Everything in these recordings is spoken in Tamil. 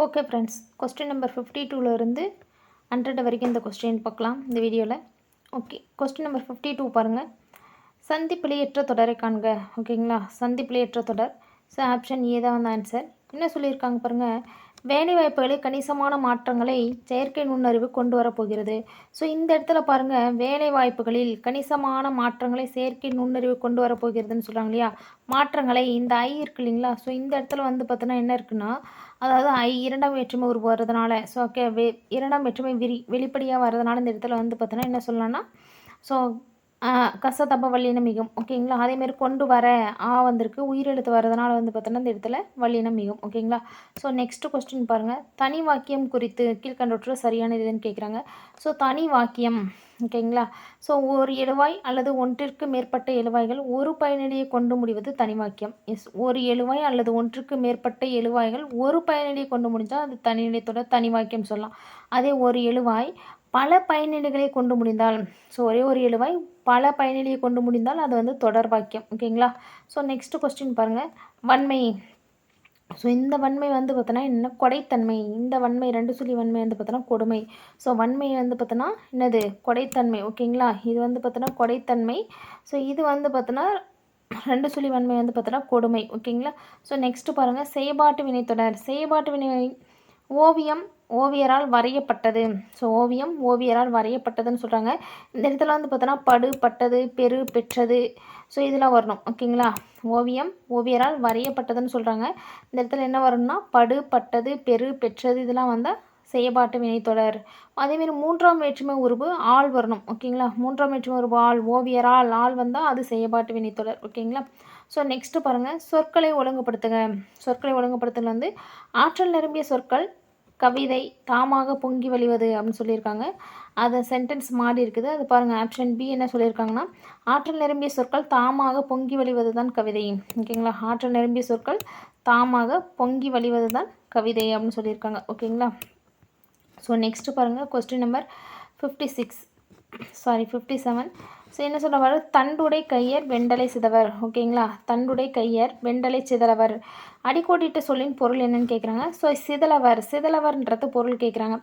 ஓகே ஃப்ரெண்ட்ஸ், கொஸ்டின் நம்பர் 52 இருந்து 100 வரைக்கும் இந்த கொஸ்டின் பார்க்கலாம் இந்த வீடியோவில். ஓகே, கொஸ்டின் நம்பர் 52 பாருங்கள். சந்திப்பிழையற்ற தொடரை காண்க. ஓகேங்களா, சந்திப்பிழையற்ற தொடர். ஸோ ஆப்ஷன் ஏ தான் வந்து ஆன்சர். என்ன சொல்லியிருக்காங்க பாருங்கள். வேலைவாய்ப்புகளில் கணிசமான மாற்றங்களை செயற்கை நுண்ணறிவு கொண்டு வரப்போகிறது. ஸோ இந்த இடத்துல பாருங்கள், வேலைவாய்ப்புகளில் கணிசமான மாற்றங்களை செயற்கை நுண்ணறிவு கொண்டு வரப்போகிறதுன்னு சொல்கிறாங்க இல்லையா. மாற்றங்களை இந்த ஐ இருக்கு இல்லைங்களா. ஸோ இந்த இடத்துல வந்து பார்த்தோன்னா என்ன இருக்குன்னா, அதாவது இரண்டாம் வேற்றுமை உருவு வர்றதுனால, ஸோ ஓகே, இரண்டாம் வேற்றுமை வெளிப்படையாக வர்றதுனால இந்த இடத்துல வந்து பார்த்தோன்னா என்ன சொல்லலாம்னா, ஸோ கசதப வல்லினம் மிகும். ஓகேங்களா, அதேமாரி கொண்டு வர வந்திருக்கு, உயிரெழுத்து வர்றதுனால வந்து பார்த்தோன்னா இந்த இடத்துல வல்லினம் மிகும். ஓகேங்களா. ஸோ நெக்ஸ்ட் கொஸ்டின் பாருங்கள். தனி வாக்கியம் குறித்து கீழ்கண்டவற்றில் சரியானது எதுன்னு கேட்குறாங்க. ஸோ தனி வாக்கியம். ஓகேங்களா. ஸோ ஒரு எழுவாய் அல்லது ஒன்றிற்கு மேற்பட்ட எழுவாய்கள் ஒரு பயனிலையை கொண்டு முடிவது தனி வாக்கியம். ஒரு எழுவாய் அல்லது ஒன்றுக்கு மேற்பட்ட எழுவாய்கள் ஒரு பயனிலையை கொண்டு முடிஞ்சால் அது தனிநிலையத்தோட தனி வாக்கியம் சொல்லலாம். அதே ஒரு எழுவாய் பல பயனிலைகளை கொண்டு முடிந்தால், ஸோ ஒரே ஒரு எழுவாய் பல பயனிலையை கொண்டு முடிந்தால் அது வந்து தொடர் வாக்கியம். ஓகேங்களா. ஸோ நெக்ஸ்ட் கொஸ்டின் பாருங்கள். வன்மை. ஸோ இந்த வன்மை வந்து பார்த்தோன்னா என்ன, கொடைத்தன்மை. இந்த வன்மை ரெண்டு சொல்லி வன்மை வந்து பார்த்தோன்னா கொடுமை. ஸோ வன்மை வந்து பார்த்தோன்னா என்னது, கொடைத்தன்மை. ஓகேங்களா, இது வந்து பார்த்தோன்னா கொடைத்தன்மை. ஸோ இது வந்து பார்த்தோன்னா ரெண்டு சொல்லி வன்மை வந்து பார்த்தோன்னா கொடுமை. ஓகேங்களா. ஸோ நெக்ஸ்ட்டு பாருங்கள். செயற்பாட்டு வினைத்தொடர். செயற்பாட்டு வினை. ஓவியம் ஓவியரால் வரையப்பட்டது. ஸோ ஓவியம் ஓவியரால் வரையப்பட்டதுன்னு சொல்கிறாங்க. இந்த இடத்துல வந்து பார்த்தோன்னா படு, பட்டது, பெரு, பெற்றது, ஸோ இதெல்லாம் வரணும். ஓகேங்களா. ஓவியம் ஓவியரால் வரையப்பட்டதுன்னு சொல்கிறாங்க. இந்த இடத்துல என்ன வரணும்னா படு, பட்டது, பெரு, பெற்றது இதெல்லாம் வந்தால் செயற்பாட்டு வினைத்தொடர். அதேமாரி மூன்றாம் வேற்றுமை உருவு ஆள் வரணும். ஓகேங்களா. மூன்றாம் வேற்றுமை உருவு ஆள், ஓவியரால் ஆள் வந்தால் அது செயற்பாட்டு வினைத்தொடர். ஓகேங்களா. ஸோ நெக்ஸ்ட்டு பாருங்கள். சொற்களை ஒழுங்குபடுத்துக. சொற்களை ஒழுங்குபடுத்துதல் வந்து ஆற்றல் நிரம்பிய சொற்கள் கவிதை தாமாக பொங்கி வழிவது அப்படின்னு சொல்லியிருக்காங்க. அது சென்டென்ஸ் மாறி இருக்குது, அது பாருங்கள். ஆப்ஷன் பி என்ன சொல்லியிருக்காங்கன்னா, ஆற்றல் நிரம்பிய சொற்கள் தாமாக பொங்கி வழிவது தான் கவிதை. ஓகேங்களா. ஆற்றல் நிரம்பிய சொற்கள் தாமாக பொங்கி வழிவது தான் கவிதை அப்படின்னு சொல்லியிருக்காங்க. ஓகேங்களா. ஸோ நெக்ஸ்ட்டு பாருங்கள். Question number 57. ஸோ என்ன சொல்ல வர, தண்டுடை கையர் வெண்டலை சிதவர். ஓகேங்களா. தண்டுடை கையர் வெண்டலை சிதலவர். அடிக்கோடிட்ட சொல்லின் பொருள் என்னன்னு கேட்குறாங்க. ஸோ சிதலவர். சிதலவர்ன்றது பொருள் கேட்குறாங்க.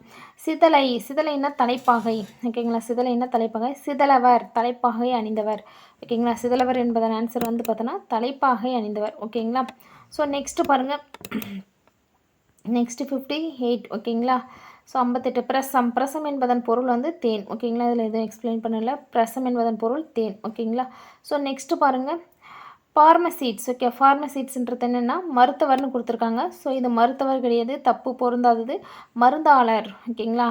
சிதலைன்னா தலைப்பாகை. ஓகேங்களா. சிதலைன்னா தலைப்பாகை. சிதலவர் தலைப்பாகை அணிந்தவர். ஓகேங்களா. சிதலவர் என்பதன் ஆன்சர் வந்து பார்த்தோன்னா தலைப்பாகை அணிந்தவர். ஓகேங்களா. ஸோ நெக்ஸ்ட்டு பாருங்கள். நெக்ஸ்ட்டு 58. ஓகேங்களா. ஸோ 58. பிரசம். பிரசம் என்பதன் பொருள் வந்து தேன். ஓகேங்களா. இதில் எதுவும் எக்ஸ்பிளைன் பண்ணல. பிரசம் என்பதன் பொருள் தேன். ஓகேங்களா. ஸோ நெக்ஸ்ட்டு பாருங்கள். ஃபார்மசீட்ஸ். ஓகே, ஃபார்மசீட்ஸ்ன்றது என்னென்னா மருத்துவர்னு கொடுத்துருக்காங்க. ஸோ இது மருத்துவர் கிடையாது, தப்பு, பொருந்தாதது. மருந்தாளர். ஓகேங்களா.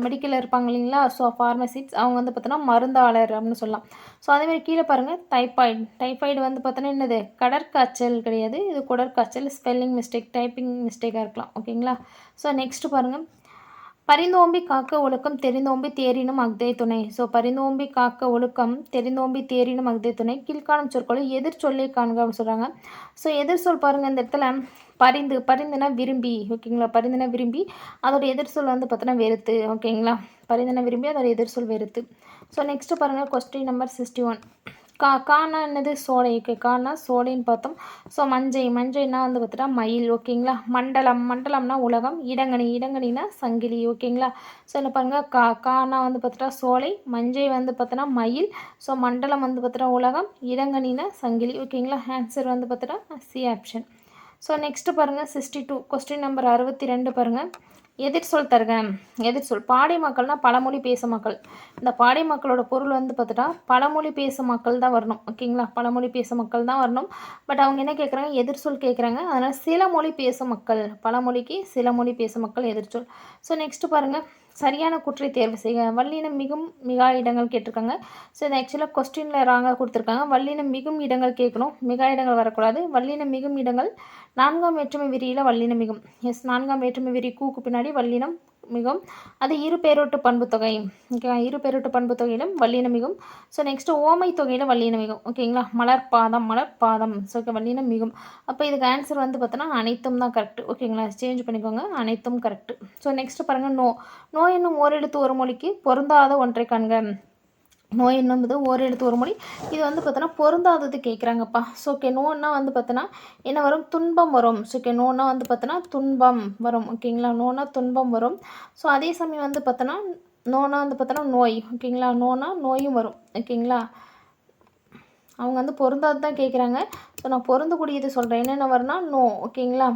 மெடிக்கலில் இருப்பாங்க இல்லைங்களா. ஸோ ஃபார்மசிஸ்ட் அவங்க வந்து பார்த்தோன்னா மருந்தாளர் அப்படின்னு சொல்லலாம். ஸோ அதேமாதிரி கீழே பாருங்கள். டைஃபாய்டு. டைஃபாய்டு வந்து பார்த்தோன்னா என்னது, கடற்காய்ச்சல் கிடையாது, இது குடற்காய்ச்சல். ஸ்பெல்லிங் மிஸ்டேக், டைப்பிங் மிஸ்டேக்காக இருக்கலாம். ஓகேங்களா. ஸோ நெக்ஸ்ட்டு பாருங்கள். பரிந்தோம்பி காக்க ஒழுக்கம் தெரிந்தோம்பி தேரினும் அஃதே துணை. ஸோ பரிந்தோம்பி காக்க ஒழுக்கம் தெரிந்தோம்பி தேரினும் அஃதே துணை. கீழ்காணும் சொற்களை எதிர் சொல்லை காண்க அப்படின்னு சொல்கிறாங்க. ஸோ எதிர் சொல் பாருங்கள். இந்த இடத்துல பரிந்து. பரிந்துனா விரும்பி. ஓகேங்களா. பரிந்துனா விரும்பி, அதோட எதிர் சொல் வந்து பார்த்தோன்னா வெறுத்து. ஓகேங்களா. பரிந்துனா விரும்பி, அதோட எதிர் சொல் வெறுத்து. ஸோ நெக்ஸ்ட்டு பாருங்கள். Question number 61. கானா என்னது, சோலை. ஓகே, கானா சோலைன்னு பார்த்தோம். ஸோ மஞ்சைனா வந்து பார்த்துட்டா மயில். ஓகேங்களா. மண்டலம். மண்டலம்னா உலகம். இடங்கணி. இடங்கணினா சங்கிலி. ஓகேங்களா. ஸோ இல்லை பாருங்கள். கானா வந்து பார்த்துட்டா சோலை, மஞ்சை வந்து பார்த்தோன்னா மயில், ஸோ மண்டலம் வந்து பார்த்துட்டா உலகம், இடங்கணினா சங்கிலி. ஓகேங்களா. ஆன்சர் வந்து பார்த்துட்டா சி ஆப்ஷன். ஸோ நெக்ஸ்ட்டு பாருங்கள். 62. கொஸ்டின் நம்பர் 62 பாருங்கள். எதிர்சொல் தருக. எதிர்சொல். பாடி மக்கள்னால் பழமொழி பேசும் மக்கள். இந்த பாடி மக்களோட பொருள் வந்து பார்த்துட்டா பழமொழி பேசும் மக்கள் தான் வரணும். ஓகேங்களா. பழமொழி பேசும் மக்கள் தான் வரணும். பட் அவங்க என்ன கேட்குறாங்க, எதிர்சொல் கேட்குறாங்க. அதனால் சில மொழி பேசும் மக்கள். பழமொழிக்கு சில மொழி பேசும் மக்கள் எதிர்சொல். ஸோ நெக்ஸ்ட்டு பாருங்கள். சரியான குற்றை தேர்வு செய்க. வல்லினம் மிகும் மிகா இடங்கள் கேட்டிருக்காங்க. ஸோ இது ஆக்சுவலாக கொஸ்டினில் ராங்காக கொடுத்துருக்காங்க. வல்லினம் மிகும் இடங்கள் கேட்கணும், மிகா இடங்கள் வரக்கூடாது. வல்லினம் மிகும் இடங்கள் நான்காம் வேற்றுமை விரியில் வல்லினம் மிகும். எஸ், நான்காம் வேற்றுமை விரி கூக்கு பின்னாடி வல்லினம் மிகும். அது இரு பேரோட்டு பண்பு தொகை. ஓகே, இரு பேரோட்டு பண்பு தொகையிலும் வல்லினம் மிகும். ஸோ நெக்ஸ்ட்டு ஓமை தொகையில் வல்லினம் மிகும். ஓகேங்களா. மலர்பாதம். மலர்பாதம். ஸோ ஓகே, வல்லினம் மிகும். அப்போ இதுக்கு ஆன்சர் வந்து பார்த்தோன்னா அனைத்தும் தான் கரெக்ட். ஓகேங்களா. சேஞ்ச் பண்ணிக்கோங்க, அனைத்தும் கரெக்ட். ஸோ நெக்ஸ்ட்டு பாருங்கள். நோ. நோ என்னும் ஓரெழுத்து ஒரு மொழிக்கு பொருந்தாத ஒன்றை காண்க. நோய் என்பது ஓரெழுத்து ஒரு மொழி. இது வந்து பார்த்தோன்னா பொருந்தாதது கேட்குறாங்கப்பா. ஸோ ஓகே நோன்னா வந்து பார்த்தோன்னா என்ன வரும்? துன்பம் வரும். ஸோ ஓகே நோன்னா வந்து பார்த்தோன்னா துன்பம் வரும். ஓகேங்களா? நோன்னா துன்பம் வரும். ஸோ அதே சமயம் வந்து பார்த்தோன்னா நோன்னா வந்து பார்த்தோன்னா நோய். ஓகேங்களா? நோன்னா நோயும் வரும். ஓகேங்களா? அவங்க வந்து பொருந்தாது தான் கேட்குறாங்க. ஸோ நான் பொருந்தக்கூடியது சொல்கிறேன். என்னென்ன வரும்னா நோ. ஓகேங்களா?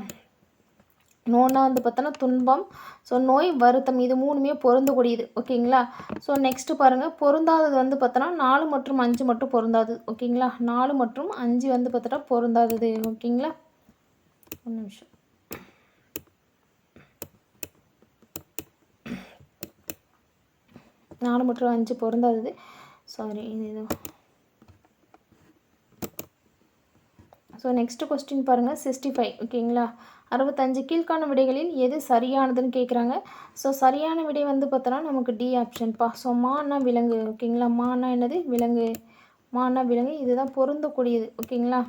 நோன்னா வந்து பார்த்தோன்னா துன்பம். ஸோ நோய், வருத்தம் இது 3மே பொருந்தக்கூடியது. ஓகேங்களா? ஸோ நெக்ஸ்ட்டு பாருங்கள், பொருந்தாதது வந்து பார்த்தோன்னா 4 மற்றும் 5 மட்டும் பொருந்தாது. ஓகேங்களா? 4 மற்றும் 5 வந்து பார்த்தோன்னா பொருந்தாதது. ஓகேங்களா? ஒரு நிமிஷம். நாலு மற்றும் 5 பொருந்தாதது. சாரி இது ஸோ நெக்ஸ்ட்டு கொஸ்டின் பாருங்கள் 65. ஓகேங்களா? 65 கீழ்காணும் விடைகளில் எது சரியானதுன்னு கேட்குறாங்க. ஸோ சரியான விடை வந்து பார்த்தோன்னா நமக்கு டி ஆப்ஷன்ப்பா. ஸோ மானா விலங்கு. ஓகேங்களா? மானா என்னது? விலங்கு. மானா விலங்கு இதுதான் பொருந்தக்கூடியது. ஓகேங்களா?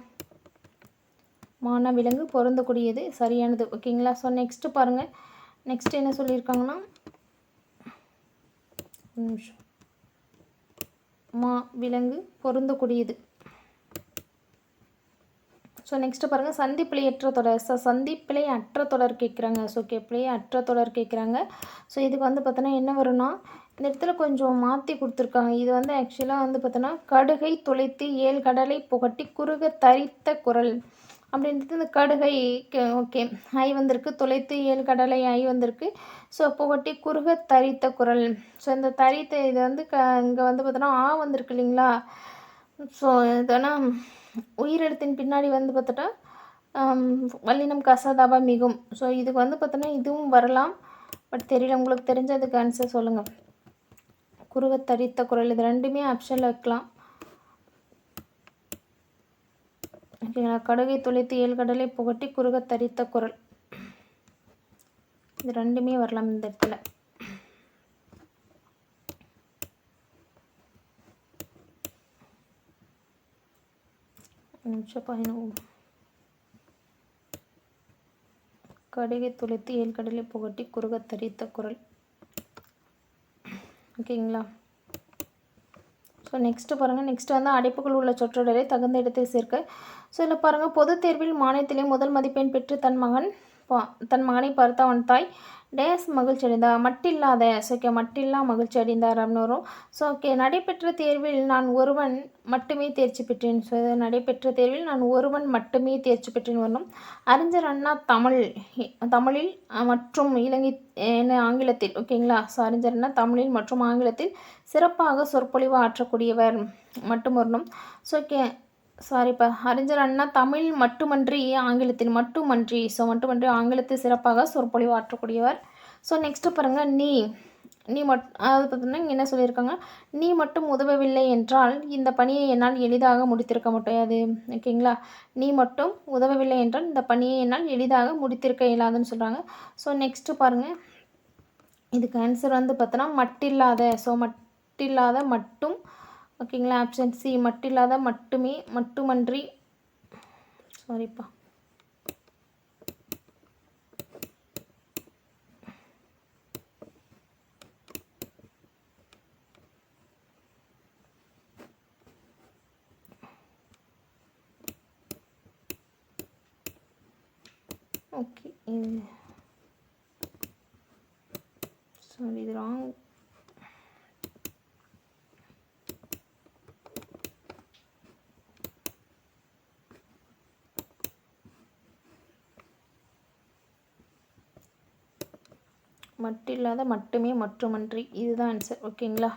மானா விலங்கு பொருந்தக்கூடியது சரியானது. ஓகேங்களா? ஸோ நெக்ஸ்ட்டு பாருங்கள். நெக்ஸ்ட் என்ன சொல்லியிருக்காங்கன்னா நிமிஷம். விலங்கு பொருந்தக்கூடியது. ஸோ நெக்ஸ்ட்டு பாருங்கள் சந்திப்பிழையற்ற தொடர். சந்திப்பிழை அற்ற தொடர் கேட்குறாங்க. ஸோ ஓகே பிழை அற்ற தொடர் கேட்குறாங்க. ஸோ இதுக்கு வந்து பார்த்தோன்னா என்ன வரும்னா இந்த இடத்துல கொஞ்சம் மாற்றி கொடுத்துருக்காங்க. இது வந்து ஆக்சுவலாக வந்து பார்த்தோன்னா கடுகை துளைத்து 7 கடலை புகட்டி குறுக தரித்த குரல் அப்படின்றது இந்த கடுகை ஓகே ஐ வந்திருக்கு. துளைத்து 7 கடலை ஐ வந்திருக்கு. ஸோ புகட்டி குறுக தரித்த குரல். ஸோ இந்த தரித்த இது வந்து இங்கே வந்து பார்த்தோன்னா ஆ வந்திருக்கு இல்லைங்களா? ஸோ இதெல்லாம் உயிரெழுத்தின் பின்னாடி வந்து பார்த்தோன்னா வல்லினம் கசதப மிகும். ஸோ இதுக்கு வந்து பார்த்தோன்னா இதுவும் வரலாம். பட் தெரியல, உங்களுக்கு தெரிஞ்சதுக்கு ஆன்சர் சொல்லுங்கள். குறுக தரித்த குரல் இது ரெண்டுமே ஆப்ஷனில் வைக்கலாம். ஓகேங்களா? கடுகை துளைத்து 7 கடலை புகட்டி குறுக தரித்த குரல் இது ரெண்டுமே வரலாம் இந்த இடத்துல. நிமிஷம் பயணம். கடுகை துளைத்து 7 கடலை புகட்டி குறுக தரித்த குரல். ஓகேங்களா? ஸோ நெக்ஸ்ட்டு பாருங்கள். நெக்ஸ்ட்டு வந்து அடைப்புக்குள் உள்ள சொற்றொடரை தகுந்த இடத்தை சேர்க்க. ஸோ இதில் பாருங்கள், பொதுத் தேர்வில் மாநிலத்திலே முதல் மதிப்பெண் பெற்று தன் மகனை பார்த்து அவன் தாய் டேஸ் மகிழ்ச்சி அடைந்தார். மட்டில்லாத ஸோ ஓகே மட்டில்லா மகிழ்ச்சி அடைந்தார் அப்படின்னு வரும். ஸோ ஓகே நடைபெற்ற தேர்வில் நான் ஒருவன் மட்டுமே தேர்ச்சி பெற்றேன். ஸோ நடைபெற்ற தேர்வில் நான் ஒருவன் மட்டுமே தேர்ச்சி பெற்றேன்னு வரணும். அறிஞர் அண்ணா தமிழில் மற்றும் இலங்கை ஆங்கிலத்தில். ஓகேங்களா? ஸோ அறிஞர் அண்ணா தமிழில் மற்றும் ஆங்கிலத்தில் சிறப்பாக சொற்பொழிவு ஆற்றக்கூடியவர் மட்டும் வரணும். ஸோ ஓகே சாரிப்பா, அறிஞர் அண்ணா தமிழ் மட்டுமன்றி ஆங்கிலத்தில் மட்டுமன்றி ஆங்கிலத்தில் சிறப்பாக சொற்பொழிவு ஆற்றக்கூடியவர். ஸோ நெக்ஸ்ட்டு பாருங்கள் நீ அதாவது பார்த்தீங்கன்னா இங்கே என்ன சொல்லியிருக்காங்க, நீ மட்டும் உதவவில்லை என்றால் இந்த பணியை என்னால் எளிதாக முடித்திருக்க முடியாது. ஓகேங்களா? நீ மட்டும் உதவவில்லை என்றால் இந்த பணியை என்னால் எளிதாக முடித்திருக்க இயலாதுன்னு சொல்கிறாங்க. ஸோ நெக்ஸ்ட்டு பாருங்கள், இதுக்கு ஆன்சர் வந்து பார்த்தோன்னா மட்டில்லாத. ஸோ மட்டில்லாத மட்டும். ஓகேங்களா? ஆப்ஷன் சி மட்டில்லாத மட்டுமே மட்டுமன்றி. சாரிப்பா. ஓகே சாரி இது ராங். மட்டில்லாத மட்டுமே மட்டுமன்றி இதுதான் ஆன்சர். ஓகேங்களா?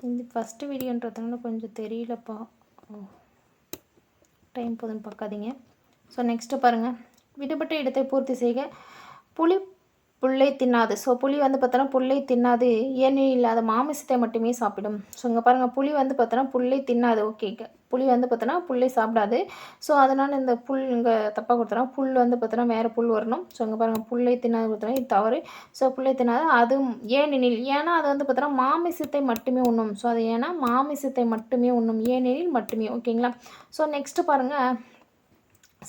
இது ஃபஸ்ட்டு வீடியோன்றதுனால கொஞ்சம் தெரியலப்பா. டைம் போதுன்னு பார்க்காதீங்க. ஸோ நெக்ஸ்ட்டு பாருங்கள், விடுபட்ட இடத்தை பூர்த்தி செய்க. புல்லை தின்னாது. ஸோ புலி வந்து பார்த்தோன்னா புல்லை தின்னாது, ஏனெனில் அது மாமிசத்தை மட்டுமே சாப்பிடும். ஸோ இங்கே பாருங்கள், புலி வந்து பார்த்தோன்னா புல்லை தின்னாது. ஓகே, புலி வந்து பார்த்தோன்னா புல்லை சாப்பிடாது. ஸோ அதனால் இந்த புல் இங்கே தப்பாக கொடுத்துறோம். புல் வந்து பார்த்தோன்னா வேறு புல் வரணும். ஸோ இங்கே பாருங்கள், புல்லை தின்னாது கொடுத்துறோம், இது தவறு. ஸோ புல்லை தின்னாது அது ஏனெனில், ஏன்னா அது வந்து பார்த்தோன்னா மாமிசத்தை மட்டுமே உண்ணும். ஸோ அது ஏன்னா மாமிசத்தை மட்டுமே உண்ணும், ஏனெனில் மட்டுமே. ஓகேங்களா. ஸோ நெக்ஸ்ட்டு பாருங்கள்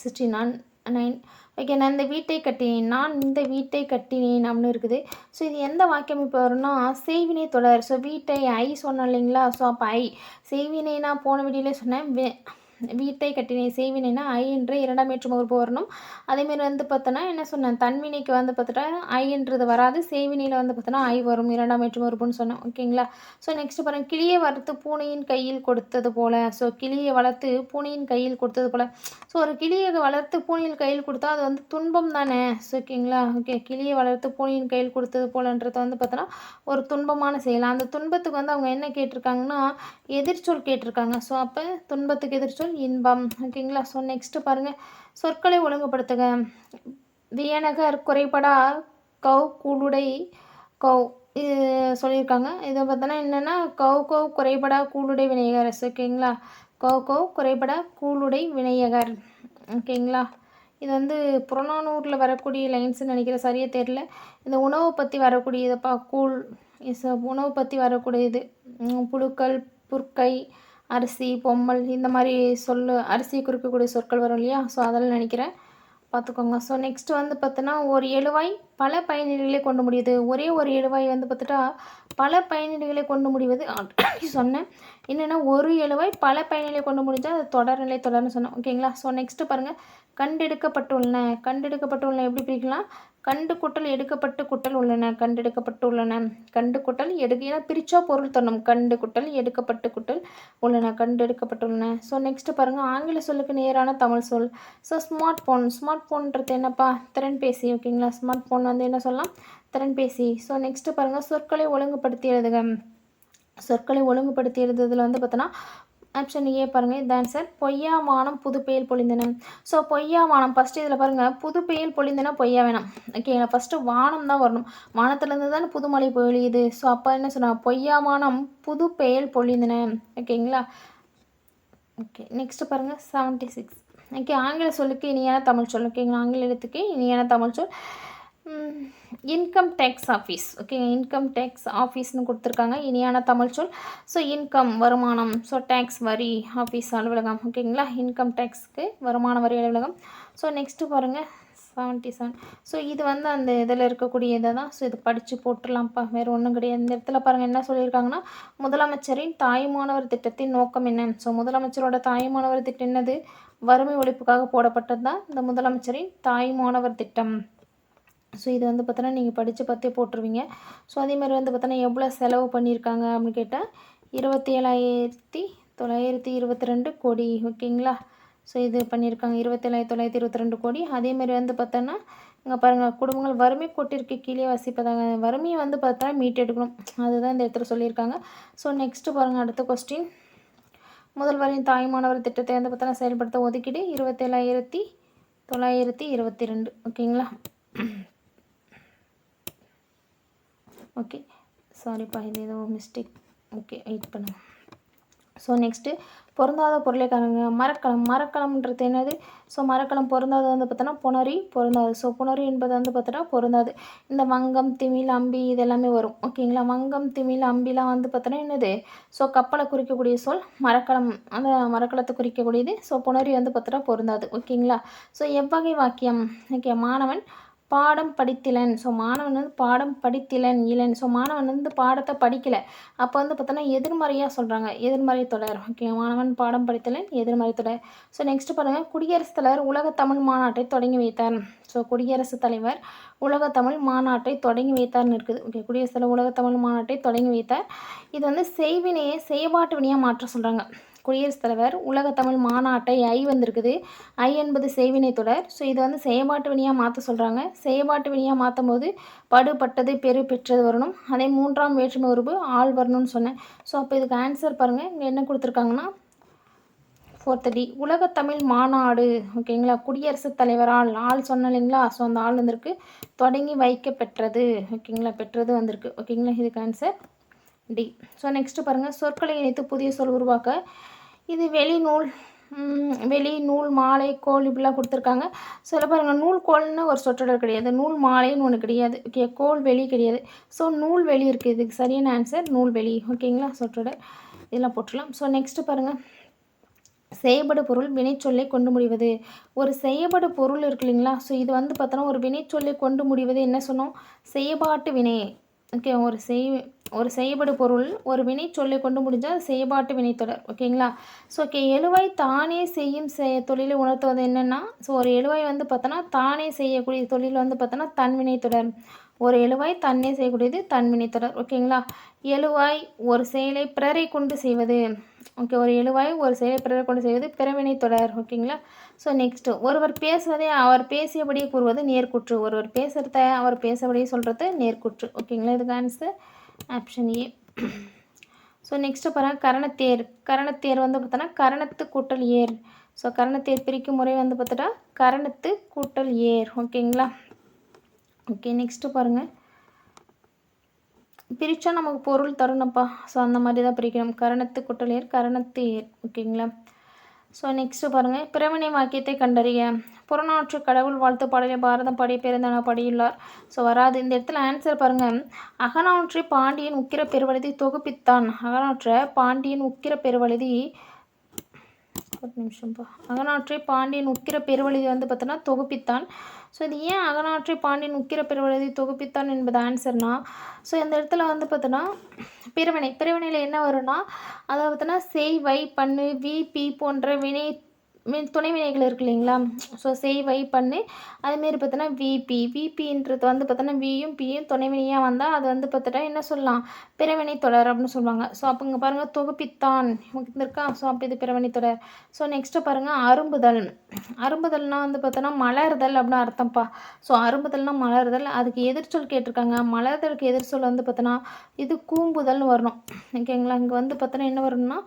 69 ஓகே. நான் இந்த வீட்டை கட்டினேன், நான் இந்த வீட்டை கட்டினேன் அப்படின்னு இருக்குது. ஸோ இது எந்த வாக்கியம் இப்போ வரும்னா செய்வினை தொடர். ஸோ வீட்டை ஐ சொன்னோம் இல்லைங்களா. ஸோ அப்போ ஐ செய்வினை நான் போன வீடியோலே சொன்னேன். வீட்டை கட்டினேன் செய்வினைனா ஐ என்ற இரண்டாம் வேற்றுமை உறுப்பு வரணும். அதேமாரி வந்து பார்த்தோன்னா என்ன சொன்னேன், தன்வினைக்கு வந்து பார்த்துட்டா ஐன்றது வராது, செய்வினையில் வந்து பார்த்தோன்னா ஐ வரும், இரண்டாம் வேற்றுமை உறுப்புன்னு சொன்னேன். ஓகேங்களா. ஸோ நெக்ஸ்ட் பாருங்கள், கிளியை வளர்த்து பூனையின் கையில் கொடுத்தது போல். ஸோ கிளியை வளர்த்து பூனையின் கையில் கொடுத்தது போல். ஸோ ஒரு கிளியை வளர்த்து பூனையின் கையில் கொடுத்தா அது வந்து துன்பம் தானே. ஸோ ஓகேங்களா. ஓகே, கிளியை வளர்த்து பூனையின் கையில் கொடுத்தது போலன்றது வந்து பார்த்தோன்னா ஒரு துன்பமான செயல். அந்த துன்பத்துக்கு வந்து அவங்க என்ன கேட்டிருக்காங்கன்னா எதிர்ச்சொல் கேட்டிருக்காங்க. ஸோ அப்போ துன்பத்துக்கு எதிர்ச்சொல் இன்பம். ஓகேங்களா. ஸோ நெக்ஸ்ட்டு பாருங்கள், சொற்களை ஒழுங்குபடுத்துக. வியனகர் குறைபடா கௌ கூளுடை கௌ இது சொல்லியிருக்காங்க. இதை பார்த்தோன்னா என்னென்னா கௌ குறைபடா கூளுடை வினையகர். ஓகேங்களா. கௌ குறைபடா கூளுடை வினையகர். ஓகேங்களா. இது வந்து புறநானூரில் வரக்கூடிய லைன்ஸ்ன்னு நினைக்கிறேன், சரியாக தெரியல. இந்த உணவை பற்றி வரக்கூடியதப்பா கூழ் உணவு பற்றி வரக்கூடியது. புழுக்கள், புற்கை, அரிசி, பொம்மல், இந்த மாதிரி அரிசியை குறிக்கக்கூடிய சொற்கள் வரும் இல்லையா. ஸோ அதெல்லாம் நினைக்கிறேன், பார்த்துக்கோங்க. ஸோ நெக்ஸ்ட் வந்து பார்த்தோன்னா ஒரு எழுவாய் பல பயனிலைகளை கொண்டு முடியுது. ஒரே ஒரு எழுவாய் வந்து பார்த்துட்டா பல பயனிலைகளை கொண்டு முடிவது ஆல்ரெடி சொன்னேன். என்னென்னா ஒரு எழுவாய் பல பயனிலை கொண்டு முடிஞ்சால் அது தொடர்நிலை தொடர்னு சொன்னேன். ஓகேங்களா. ஸோ நெக்ஸ்ட்டு பாருங்கள், கண்டெடுக்கப்பட்டுள்ளன. கண்டெடுக்கப்பட்டுள்ளன எப்படி பிரிக்கலாம், கண்டு குட்டல் எடுக்கப்பட்டு குட்டல் உள்ளன. கண்டெடுக்கப்பட்டுள்ளன, கண்டு குட்டல் ஏன்னா பிரிச்சா பொருள் தரணும். கண்டு குட்டல் எடுக்கப்பட்டு குட்டல் உள்ளன, கண்டெடுக்கப்பட்டுள்ளன. ஸோ நெக்ஸ்ட்டு பாருங்கள், ஆங்கில சொல்லுக்கு நேரான தமிழ் சொல். ஸோ ஸ்மார்ட் ஃபோன்ன்றது என்னப்பா, திறன்பேசி. ஓகேங்களா. ஸ்மார்ட் ஃபோன் வந்து என்ன சொல்லலாம், திறன்பேசி. ஸோ நெக்ஸ்ட்டு பாருங்கள், சொற்களை ஒழுங்குபடுத்தி எழுதுக. சொற்களை ஒழுங்குபடுத்தி எழுதுறதுல வந்து பார்த்தோன்னா ஆப்ஷன் ஏ பாருங்கள், இந்த ஆன்சர். பொய்யா வானம் புது பெயல் பொழிந்தன. ஸோ பொய்யா வானம் ஃபஸ்ட்டு இதில் பாருங்கள், புது பெயல் பொழிந்தன பொய்யா வேணாம். ஓகேங்களா. ஃபஸ்ட்டு வானம் தான் வரணும், வானத்துலேருந்து தானே புதுமழை பொழியுது. ஸோ அப்போ என்ன சொன்னால் பொய்யா வானம் புது பெயல் பொழிந்தன. ஓகேங்களா. ஓகே, நெக்ஸ்ட்டு பாருங்கள் 76. ஓகே, ஆங்கில சொல்லுக்கு இனியான தமிழ் சொல். ஓகேங்களா. ஆங்கில எழுத்துக்கு இனியான தமிழ் சொல் income tax office. Okay, income tax ஆஃபீஸ்னு கொடுத்துருக்காங்க, இனியான தமிழ் சொல். ஸோ இன்கம் வருமானம், ஸோ டேக்ஸ் வரி, ஆஃபீஸ் அலுவலகம். ஓகேங்களா. இன்கம் டேக்ஸ்க்கு வருமான வரி அலுவலகம். ஸோ நெக்ஸ்ட்டு பாருங்கள் 77. ஸோ இது வந்து அந்த இதில் இருக்கக்கூடிய இதை தான். ஸோ இது படித்து போட்டுடலாம்ப்பா, வேறு ஒன்றும் கிடையாது. இந்த இடத்துல பாருங்கள் என்ன சொல்லியிருக்காங்கன்னா, முதலமைச்சரின் தாய்மானவர் திட்டத்தின் நோக்கம் என்ன. ஸோ முதலமைச்சரோட தாய்மானவர் திட்டம் என்னது, வறுமை ஒழிப்புக்காக போடப்பட்டது தான் இந்த முதலமைச்சரின் தாய்மானவர் திட்டம். ஸோ இது வந்து பார்த்தோன்னா நீங்கள் படித்து பார்த்தே போட்டுருவீங்க. ஸோ அதேமாதிரி வந்து பார்த்தோன்னா எவ்வளோ செலவு பண்ணியிருக்காங்க அப்படின்னு கேட்டால் 27,922 கோடி. ஓகேங்களா. ஸோ இது பண்ணியிருக்காங்க 27,922 கோடி. அதேமாதிரி வந்து பார்த்தோன்னா இங்கே பாருங்கள், குடும்பங்கள் வறுமை கோட்டிற்கு கீழே வசிப்பதாங்க. வறுமையை வந்து பார்த்தோன்னா மீட்டெடுக்கணும், அதுதான் இந்த இடத்துல சொல்லியிருக்காங்க. ஸோ நெக்ஸ்ட்டு பாருங்கள், அடுத்த கொஸ்டின். முதல்வரின் தாய்மானவர் திட்டத்தை வந்து பார்த்தோன்னா செயல்படுத்த ஒதுக்கீடு 27,922. ஓகேங்களா. ஓகே, சாரிப்பா, இது ஏதோ மிஸ்டேக். ஓகே, வெயிட் பண்ணுங்க. ஸோ நெக்ஸ்ட்டு பொருந்தாத பொருளை காணுங்க. மரக்கலம்ன்றது என்னது. ஸோ மரக்கலம் பொருந்தாது வந்து பார்த்தோன்னா புணரி பொருந்தாது. ஸோ புணரி என்பது வந்து பார்த்தோன்னா பொருந்தாது. இந்த வங்கம், திமில், அம்பி இதெல்லாமே வரும். ஓகேங்களா. வங்கம், திமில், அம்பிலாம் வந்து பார்த்தோன்னா என்னது, ஸோ கப்பலை குறிக்கக்கூடிய சொல் மரக்கலம், அந்த மரக்கலத்தை குறிக்கக்கூடியது. ஸோ புணரி வந்து பார்த்தோன்னா பொருந்தாது. ஓகேங்களா. ஸோ எவ்வகை வாக்கியம். ஓகே, மாணவன் பாடம் படித்திலன். ஸோ மாணவன் வந்து பாடம் படித்திலன் இளன். ஸோ மாணவன் வந்து பாடத்தை படிக்கலை, அப்போ வந்து பார்த்தோன்னா எதிர்மறையாக சொல்கிறாங்க, எதிர்மறை தொடர். ஓகே, மாணவன் பாடம் படித்திலன் எதிர்மறை தொடர். ஸோ நெக்ஸ்ட் பாருங்கள், குடியரசுத் தலைவர் உலக தமிழ் மாநாட்டை தொடங்கி வைத்தார். ஸோ குடியரசுத் தலைவர் உலக தமிழ் மாநாட்டை தொடங்கி வைத்தார்னு இருக்குது. ஓகே, குடியரசுத் தலைவர் உலக தமிழ் மாநாட்டை தொடங்கி வைத்தார். இது வந்து செய்வினையை செயல்பாட்டு வினையாக மாற்ற சொல்கிறாங்க. குடியரசுத் தலைவர் உலக தமிழ் மாநாட்டை ஐ வந்திருக்குது, ஐ என்பது செய்வினை தொடர். ஸோ இது வந்து செயல்பாட்டு வினையாக மாற்ற சொல்கிறாங்க. செயல்பாட்டு வினையாக மாற்றும் போது படுபட்டது பெரு பெற்றது வரணும். அதே மூன்றாம் வேற்றுமை உருவு ஆள் வரணும்னு சொன்னேன். ஸோ அப்போ இதுக்கு ஆன்சர் பாருங்கள், இங்கே என்ன கொடுத்துருக்காங்கன்னா 4th டி உலகத்தமிழ் மாநாடு ஓகேங்களா குடியரசுத் தலைவரால் ஆள் சொன்னேன் இல்லைங்களா ஸோ அந்த ஆள் வந்திருக்கு தொடங்கி வைக்க பெற்றது ஓகேங்களா பெற்றது வந்திருக்கு ஓகேங்களா இதுக்கு ஆன்சர் டி. ஸோ நெக்ஸ்ட்டு பாருங்கள் சொற்களை இணைத்து புதிய சொல் உருவாக்க இது வெளிநூல் வெளி நூல் மாலை கோல் இப்படிலாம் கொடுத்துருக்காங்க. சொல்ல பாருங்கள் நூல் கோல்னு ஒரு சொற்றொடர் கிடையாது, நூல் மாலைன்னு ஒன்று கிடையாது ஓகே, கோல் வெளி கிடையாது. ஸோ நூல் வெளி இருக்குது, இதுக்கு சரியான ஆன்சர் நூல் வெளி ஓகேங்களா சொற்றொடர் இதெல்லாம் போட்டுடலாம். ஸோ நெக்ஸ்ட்டு பாருங்கள் செய்யப்படு பொருள் வினைச்சொல்லை கொண்டு முடிவது. ஒரு செய்யப்படு பொருள் இருக்கு இல்லைங்களா ஸோ இது வந்து பார்த்தோன்னா ஒரு வினைச்சொல்லை கொண்டு முடிவது என்ன சொன்னோம் செய்யப்பாட்டு வினை ஓகே. ஒரு செய்யப்படு பொருள் ஒரு வினை சொல்லை கொண்டு முடிஞ்சால் செய்யப்பாட்டு வினைத்தொடர் ஓகேங்களா. ஸோ ஓகே எழுவாய் தானே செய்யும் தொழிலை உணர்த்துவது என்னென்னா ஸோ ஒரு எழுவாய் வந்து பார்த்தோன்னா தானே செய்யக்கூடிய தொழில் வந்து பார்த்தோன்னா தன்வினைத்தொடர். ஒரு எழுவாய் தன்னே செய்யக்கூடியது தன்வினைத்தொடர் ஓகேங்களா. எழுவாய் ஒரு செயலை பிறரை கொண்டு செய்வது ஓகே. ஒரு எழுவாய் ஒரு செயலை பிறரை கொண்டு செய்வது பிறவினைத்தொடர் ஓகேங்களா. ஸோ நெக்ஸ்ட்டு ஒருவர் பேசுவதை அவர் பேசியபடியே கூறுவது நேர்குற்று. ஒருவர் பேசுகிறத அவர் பேசபடியே சொல்கிறது நேர்குற்று ஓகேங்களா. இதுக்கு answer option A. So next பாருங்கள் கரணத்தேர். கரணத்தேர் வந்து பார்த்தோன்னா கரணத்து கூட்டல் ஏர். ஸோ கரணத்தேர் பிரிக்கும் முறை வந்து பார்த்துட்டா கரணத்து கூட்டல் ஏர் ஓகேங்களா. ஓகே நெக்ஸ்ட்டு பாருங்கள் பிரித்தா நமக்கு பொருள் தரணும்ப்பா. ஸோ அந்த மாதிரி தான் பிரிக்கணும். கரணத்து கூட்டல் ஏர் கரணத்து ஏர் ஓகேங்களா. ஸோ நெக்ஸ்ட்டு பாருங்கள் பிறவினை வாக்கியத்தை கண்டறிய. புறநாற்று கடவுள் வாழ்த்து பாடலை பாரதம் பாடிய பேருந்தான பாடியுள்ளார். ஸோ வராது. இந்த இடத்துல ஆன்சர் பாருங்கள் அகநாற்றை பாண்டியன் உக்கிர பெருவழுதி தொகுப்பித்தான். அகநாற்றை பாண்டியன் உக்கிர பெருவழுதி ஒரு நிமிஷம்ப்பா. அகநாற்றை பாண்டியன் உக்கிர பெருவழுதி வந்து பார்த்தோன்னா தொகுப்பித்தான். ஸோ இது ஏன் அகநாற்றை பாண்டியன் உக்கிர பெருவழுதி தொகுப்பித்தான் என்பது ஆன்சர்னா ஸோ இந்த இடத்துல வந்து பார்த்தோன்னா பிறவினையில் என்ன வரும்னா அதை பார்த்தோன்னா செய் வை பண்ணு வி பி போன்ற துணை வினைகள் இருக்கு இல்லைங்களா. ஸோ செய் வை பண்ணு அதுமாரி பார்த்தோன்னா விபின்றது வந்து பார்த்தோன்னா வியும் பியும் துணைவினையாக வந்தால் அது வந்து பார்த்துட்டா என்ன சொல்லலாம் பிறவினை தொடர் அப்படின்னு சொல்லுவாங்க. ஸோ அப்போ இங்கே பாருங்கள் தொகுப்பித்தான் இருக்கா. ஸோ அப்போ இது பிறவினை தொடர். ஸோ நெக்ஸ்ட்டு பாருங்கள் அரும்புதல். அரும்புதல்னால் வந்து பார்த்தோன்னா மலர்தல் அப்படின்னு அர்த்தம்ப்பா. ஸோ அரும்புதல்னால் மலர்தல். அதுக்கு எதிர்ச்சொல் கேட்டிருக்காங்க. மலர்தலுக்கு எதிர்ச்சொல் வந்து பார்த்தோன்னா இது கூம்புதல்னு வரணும் ஓகேங்களா. இங்கே வந்து பார்த்தோன்னா என்ன வரணும்னா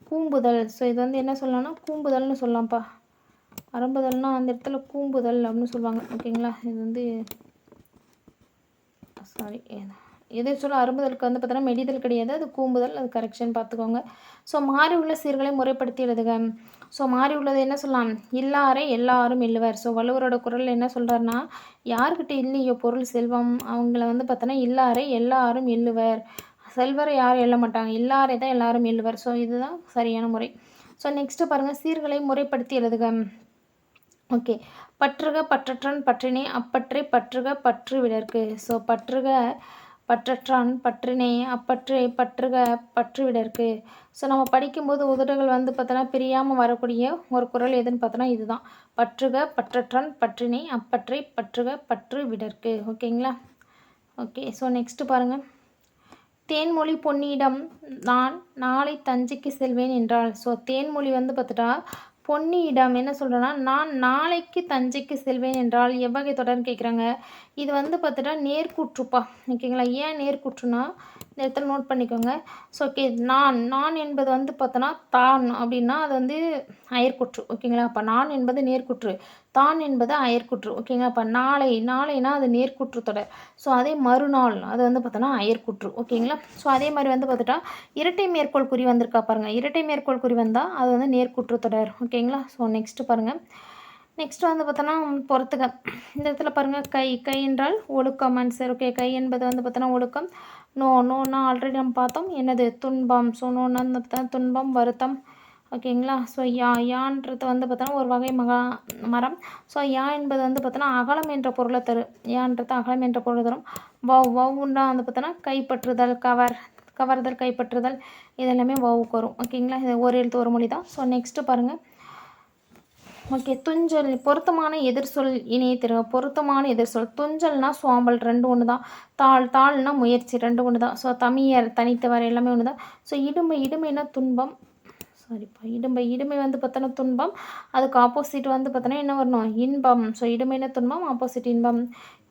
கூம்புதல். ஸோ இது வந்து என்ன சொல்லலாம்னா கூம்புதல்னு சொல்லலாம்ப்பா. அரும்புதல்னால் அந்த இடத்துல கூம்புதல் அப்படின்னு சொல்லுவாங்க ஓகேங்களா. இது வந்து சாரி எதிர்ச்சொல் அரும்புதலுக்கு வந்து பார்த்தோன்னா மெடிதல் கிடையாது, அது கூம்புதல். அது கரெக்ஷன் பார்த்துக்கோங்க. ஸோ மாறி உள்ள சீர்களை முறைப்படுத்தி எழுதுக. ஸோ மாறி உள்ளது என்ன சொல்லலாம் இல்லாரை எல்லாரும் இல்லுவர். ஸோ வள்ளுவரோட குரல் என்ன சொல்கிறாருன்னா யார்கிட்ட இல்லையோ பொருள் செல்வம் அவங்கள வந்து பார்த்தோன்னா இல்லாரை எல்லாரும் இல்லுவர். செல்வரை யாரும் எழ மாட்டாங்க, இல்லாரை தான் எல்லாரும் எழுவர். ஸோ இதுதான் சரியான முறை. ஸோ நெக்ஸ்ட்டு பாருங்கள் சீர்களை முறைப்படுத்தி எழுதுக. ஓகே பற்றுக பற்றற்றான் பற்றினை அப்பற்றை பற்றுக பற்று விடற்கு. ஸோ பற்றுக பற்றற்றான் பற்றினை அப்பற்றை பற்றுக பற்று விடற்கு. ஸோ நம்ம படிக்கும்போது உதடுகள் வந்து பார்த்தோன்னா பிரியாமல் வரக்கூடிய ஒரு குரல் எதுன்னு பார்த்தோன்னா இதுதான் பற்றுக பற்றற்றான் பற்றினை அப்பற்றை பற்றுக பற்று விடற்கு ஓகேங்களா. ஓகே ஸோ நெக்ஸ்ட்டு பாருங்கள் தேன்மொழி பொன்னியிடம் நான் நாளை தஞ்சைக்கு செல்வேன் என்றாள். ஸோ தேன்மொழி வந்து பார்த்துட்டா பொன்னியிடம் என்ன சொல்கிறேன்னா நான் நாளைக்கு தஞ்சைக்கு செல்வேன் என்றால் எவ்வகை தொடர்ன்னு கேட்குறாங்க. இது வந்து பார்த்துட்டா நேர்கூற்றுப்பா ஓகேங்களா. ஏன் நேர்கூற்றுனா இந்த இடத்துல நோட் பண்ணிக்கோங்க. ஸோ ஓகே நான் என்பது வந்து பார்த்தோன்னா தான் அப்படின்னா அது வந்து அயற்குற்று ஓகேங்களா. அப்போ நான் என்பது நேர்குற்று, தான் என்பது அயற்குற்று ஓகேங்களா. அப்போ நாளைனா அது நேர்குற்று தொடர். ஸோ அதே மறுநாள் அது வந்து பார்த்தோன்னா அயற்குற்று ஓகேங்களா. ஸோ அதே மாதிரி வந்து பார்த்துட்டா இரட்டை மேற்கோள் குறி வந்திருக்கா பாருங்கள். இரட்டை மேற்கோள் குறி வந்தால் அது வந்து நேர்குற்று தொடர் ஓகேங்களா. ஸோ நெக்ஸ்ட்டு பாருங்கள் நெக்ஸ்ட்டு வந்து பார்த்தோன்னா பொறுத்துக. இந்த இடத்துல பாருங்கள் கை என்றால் ஒழுக்கம் ஆன்சர் ஓகே. கை என்பது வந்து பார்த்தோன்னா ஒழுக்கம். நோனா ஆல்ரெடி நம்ம பார்த்தோம் என்னது துன்பம். ஸோ நோன்னா வந்து பார்த்தோன்னா துன்பம் வருத்தம் ஓகேங்களா. ஸோ யான்றது வந்து பார்த்தோன்னா ஒரு வகை மரம். ஸோ யா என்பது வந்து பார்த்தோன்னா அகலம் என்ற பொருளை தரும். யான்றது அகலம் என்ற பொருளை தரும். வவுன்னா வந்து பார்த்தோன்னா கைப்பற்றுதல் கவர்தல் கைப்பற்றுதல் இதெல்லாமே வவுக்கு வரும் ஓகேங்களா. இது ஒரு எழுத்து ஒரு மொழி தான். ஸோ நெக்ஸ்ட்டு பாருங்கள் ஓகே துஞ்சல் பொருத்தமான எதிர்சொல் இணைய தருக. பொருத்தமான எதிர்சொல் துஞ்சல்னா சோம்பல் ரெண்டு ஒன்று தான். தாள்னா முயற்சி ரெண்டு ஒன்று தான். ஸோ தமிழர் தனித்தவர் எல்லாமே ஒன்று தான். ஸோ இடுமைனா துன்பம் இடுமை வந்து பார்த்தோன்னா துன்பம். அதுக்கு ஆப்போசிட் வந்து பார்த்தோன்னா என்ன வரணும் இன்பம். ஸோ இடுமைனா துன்பம் ஆப்போசிட் இன்பம்.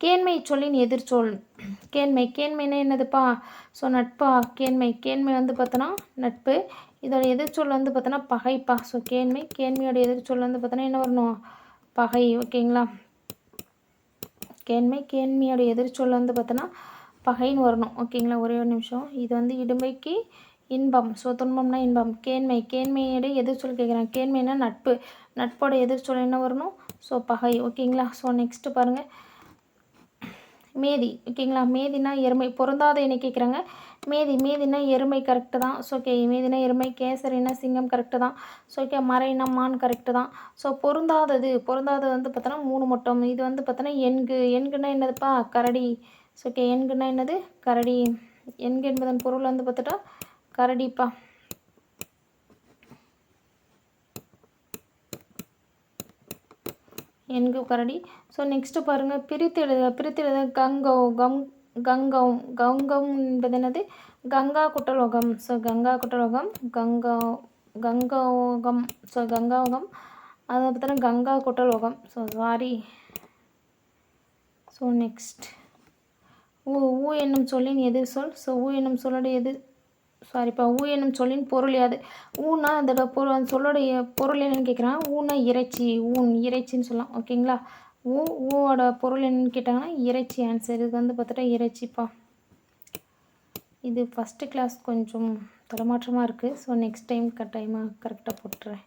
கேண்மை சொல்லின் எதிர்ச்சொல் கேண்மைனா என்னதுப்பா. ஸோ நட்பா கேண்மை வந்து பார்த்தோன்னா நட்பு. இதோட எதிர்ச்சொல் வந்து பார்த்தோன்னா பகைப்பா. ஸோ கேண்மை, கேண்மையோட எதிர்ச்சொல் வந்து பார்த்தோன்னா என்ன வரணும்? பகை. ஓகேங்களா? கேண்மை, கேண்மையோட எதிர்ச்சொல் வந்து பார்த்தோன்னா பகைன்னு வரணும். ஓகேங்களா? ஒரே ஒரு நிமிஷம். இது வந்து இடும்பைக்கு இன்பம். ஸோ துன்பம்னா இன்பம். கேண்மை, கேண்மையோட எதிர்ச்சொல் கேட்குறாங்க. கேண்மைனா நட்பு. நட்போட எதிர்ச்சொல் என்ன வரணும்? ஸோ பகை. ஓகேங்களா? ஸோ நெக்ஸ்ட்டு பாருங்கள், மேதி. ஓகேங்களா? மேதினா எருமை. பொருந்தாத இணை கேட்குறாங்க. மேதி, மேதினா எருமை கரெக்டு தான். ஸோ ஓகே, மேதினா எருமை. கேசரினா சிங்கம் கரெக்டு தான். ஸோ ஓகே, மறைனா மான் கரெக்டு தான். ஸோ பொருந்தாதது, பொருந்தாதது வந்து பார்த்தோன்னா 3 மொட்டம். இது வந்து பார்த்தோன்னா எண்கு. எண்குன்னா என்னதுப்பா? கரடி. ஸோ ஓகே, எண்குன்னா என்னது? கரடி. எண்கு என்பதன் பொருள் வந்து பார்த்துட்டா கரடிப்பா. எண்கு கரடி. ஸோ நெக்ஸ்ட்டு பாருங்கள், பிரித்து எழுதுக. பிரித்து எழுத கங்கௌ, கங்கம். கங்கம் என்பது என்னது? கங்கா குட்டலோகம். ஸோ கங்கா குட்டலோகம், கங்கோகம். ஸோ கங்காோகம். அதை பார்த்தோன்னா கங்கா குட்டலோகம். So sorry. ஸோ நெக்ஸ்ட் ஊ என்னும் சொல்லின் எதிர் சொல். ஸோ ஊ என்னும் சொல்லோடைய சாரிப்பா, ஊ என்னும் சொல்லின் பொருள் யாது? ஊனா அதோட பொருள், அந்த சொல்லோடைய பொருள் என்னென்னு கேட்குறாங்க. ஊனா இறைச்சி. ஊன் இறைச்சின்னு சொல்லலாம். ஓகேங்களா? ஊவோட பொருள் என்னென்னு கேட்டாங்கன்னா இறைச்சி ஆன்சர். இது வந்து பார்த்துட்டா இறைச்சிப்பா. இது ஃபஸ்ட்டு கிளாஸ் கொஞ்சம் தடமாற்றமாக இருக்குது. ஸோ நெக்ஸ்ட் டைம் கரெக்டாக போட்டுறேன்.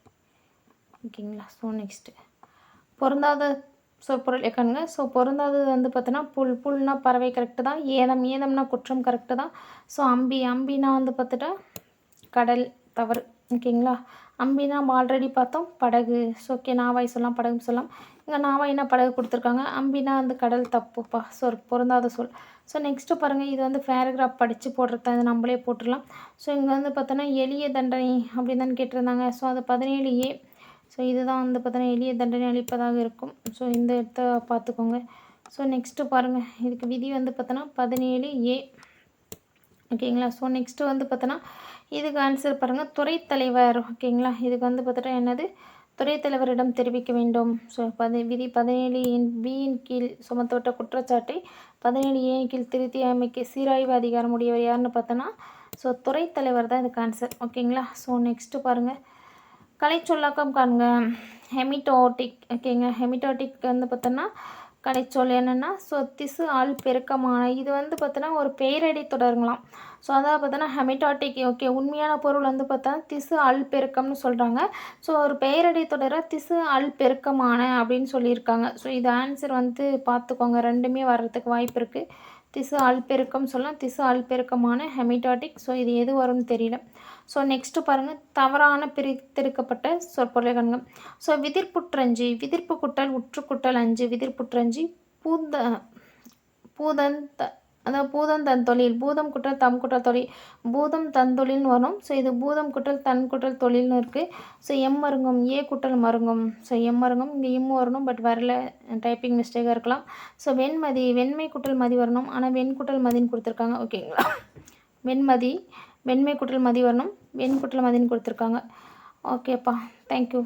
ஓகேங்களா? ஸோ நெக்ஸ்ட்டு பொருந்தாத சொற்பொருள் எக்கானுங்க. ஸோ பொருந்தாதது வந்து பார்த்தோன்னா புல்னா பறவை கரெக்டு தான். ஏதம்னா குற்றம் கரெக்டு தான். ஸோ அம்பினா வந்து பார்த்துட்டா கடல் தவறு. ஓகேங்களா? அம்பினா நம்ம ஆல்ரெடி பார்த்தோம் படகு. ஸோ ஓகே, நாவாய் சொல்லலாம், படகுன்னு சொல்லலாம். இங்கே நாவாய்னா படகு கொடுத்துருக்காங்க. அம்பினா வந்து கடல் தப்புப்பா. ஸோ பொருந்தாத சொல். ஸோ நெக்ஸ்ட்டு பாருங்கள், இது வந்து பேராகிராஃப் படித்து போடுறது தான். இது நம்மளே போட்டுடலாம். ஸோ இங்கே வந்து பார்த்தோன்னா எளிய தண்டனை அப்படின்னு தான் கேட்டிருந்தாங்க. ஸோ அது 17A. ஸோ இதுதான் வந்து பார்த்தோன்னா எளிய தண்டனை அளிப்பதாக இருக்கும். ஸோ இந்த இடத்த பார்த்துக்கோங்க. ஸோ நெக்ஸ்ட்டு பாருங்கள், இதுக்கு விதி வந்து பார்த்தோன்னா 17A. ஓகேங்களா? ஸோ நெக்ஸ்ட்டு வந்து பார்த்தோன்னா இதுக்கு ஆன்சர் பாருங்கள், துறைத்தலைவர். ஓகேங்களா? இதுக்கு வந்து பார்த்துட்டா என்னது? துறைத்தலைவரிடம் தெரிவிக்க வேண்டும். ஸோ விதி 17B கீழ் சுமத்தப்பட்ட குற்றச்சாட்டை 17A கீழ் திருத்தி அமைக்க சீராய்வு அதிகாரம் உடையவர் யாருன்னு பார்த்தோன்னா ஸோ துறைத்தலைவர் தான் இதுக்கு ஆன்சர். ஓகேங்களா? ஸோ நெக்ஸ்ட்டு பாருங்கள், கலைச்சொல்லாக்கம் காண்க. ஹெமிடோட்டிக். ஓகேங்க, ஹெமிடோட்டிக் வந்து பார்த்தோன்னா கலைச்சொல் என்னென்னா ஸோ திசு ஆள் பெருக்கமான. இது வந்து பார்த்தோன்னா ஒரு பெயரடி தொடருங்களாம். ஸோ அதாவது பார்த்தோன்னா ஹெமிடாட்டிக். ஓகே, உண்மையான பொருள் வந்து பார்த்தா திசு அல் பெருக்கம்னு சொல்கிறாங்க. ஸோ ஒரு பெயரடி தொடர திசு அல் பெருக்கமான அப்படின்னு சொல்லியிருக்காங்க. ஸோ இது ஆன்சர் வந்து பார்த்துக்கோங்க, ரெண்டுமே வர்றதுக்கு வாய்ப்பு இருக்குது. திசு அல்பெருக்கம் சொல்லலாம், திசு அல்பெருக்கமான ஹெமிடாட்டிக். ஸோ இது எது வரும்னு தெரியல. ஸோ நெக்ஸ்ட்டு பாருங்கள், தவறான பிரித்தெடுக்கப்பட்ட சொற்பொருளை காண்க. ஸோ விதிர்ப்புற்றஞ்சி. விதிர்ப்பு குட்டல் உற்றுக்குட்டல் அஞ்சு. விதிர்ப்புற்றஞ்சி பூதன் அதாவது பூதம் தன் தொழில். பூதம் குட்டல் தம் குட்டல் தொழில். பூதம் தன் தொழில்னு வரும். ஸோ இது பூதம் குட்டல் தன் குட்டல் தொழில்னு இருக்குது. ஸோ எம் மருங்கும், ஏ குட்டல் மருங்கும். ஸோ எம் மருங்கும், இங்கே இம் வரணும், பட் வரல, டைப்பிங் மிஸ்டேக்காக இருக்கலாம். ஸோ வெண்மதி, வெண்மை குட்டல் மதி வரணும், ஆனால் வெண் குட்டல் மதின்னு கொடுத்துருக்காங்க. ஓகேங்களா? வெண்மதி, வெண்மை குட்டல் மதி வரணும், வெண் குட்டல் மதின்னு கொடுத்துருக்காங்க. ஓகேப்பா, தேங்க்யூ.